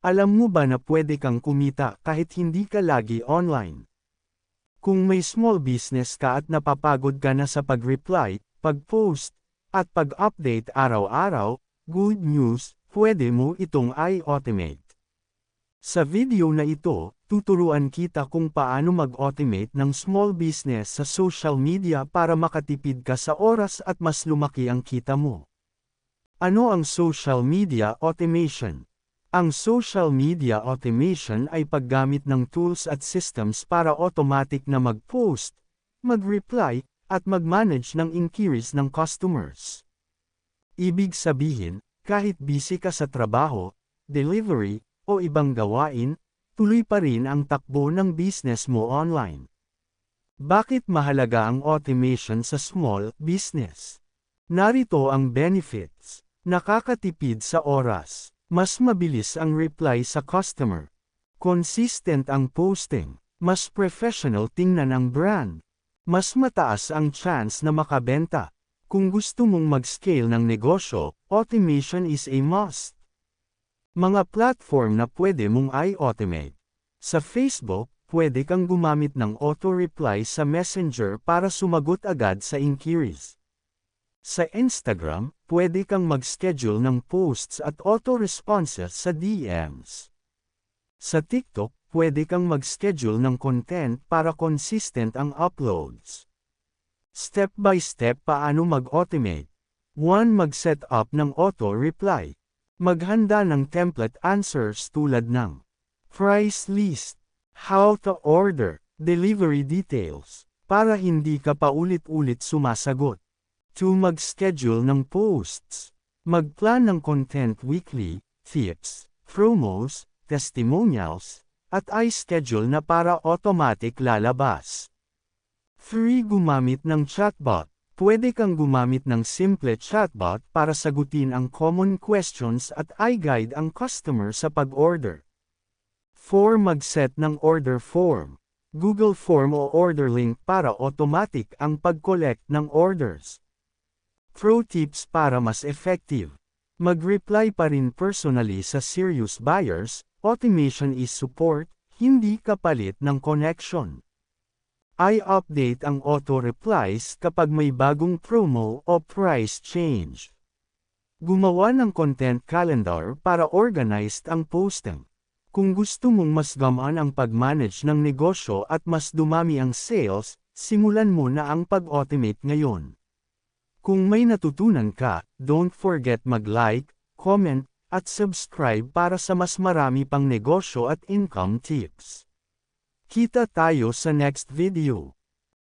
Alam mo ba na pwede kang kumita kahit hindi ka lagi online? Kung may small business ka at napapagod ka na sa pag-reply, pag-post, at pag-update araw-araw, good news, pwede mo itong i-automate. Sa video na ito, tuturuan kita kung paano mag-automate ng small business sa social media para makatipid ka sa oras at mas lumaki ang kita mo. Ano ang social media automation? Ang social media automation ay paggamit ng tools at systems para automatic na mag-post, mag-reply, at mag-manage ng inquiries ng customers. Ibig sabihin, kahit busy ka sa trabaho, delivery, o ibang gawain, tuloy pa rin ang takbo ng business mo online. Bakit mahalaga ang automation sa small business? Narito ang benefits. Nakakatipid sa oras. Mas mabilis ang reply sa customer. Consistent ang posting. Mas professional tingnan ang brand. Mas mataas ang chance na makabenta. Kung gusto mong mag-scale ng negosyo, automation is a must. Mga platform na pwede mong i-automate. Sa Facebook, pwede kang gumamit ng auto-reply sa Messenger para sumagot agad sa inquiries. Sa Instagram, pwede kang mag-schedule ng posts at auto-responses sa DMs. Sa TikTok, pwede kang mag-schedule ng content para consistent ang uploads. Step by step paano mag-automate. 1. Mag-set up ng auto-reply. Maghanda ng template answers tulad ng price list, how to order, delivery details, para hindi ka paulit-ulit sumasagot. 2. Mag-schedule ng posts. Mag-plan ng content weekly, tips, promos, testimonials, at i-schedule na para automatic lalabas. 3. Gumamit ng chatbot. Pwede kang gumamit ng simple chatbot para sagutin ang common questions at i-guide ang customer sa pag-order. 4. Mag-set ng order form. Google Form o order link para automatic ang pag-collect ng orders. Pro tips para mas effective. Mag-reply pa rin personally sa serious buyers, automation is support, hindi kapalit ng connection. I-update ang auto-replies kapag may bagong promo o price change. Gumawa ng content calendar para organized ang posting. Kung gusto mong mas gamaan ang pag-manage ng negosyo at mas dumami ang sales, simulan mo na ang pag-automate ngayon. Kung may natutunan ka, don't forget mag-like, comment, at subscribe para sa mas marami pang negosyo at income tips. Kita tayo sa next video.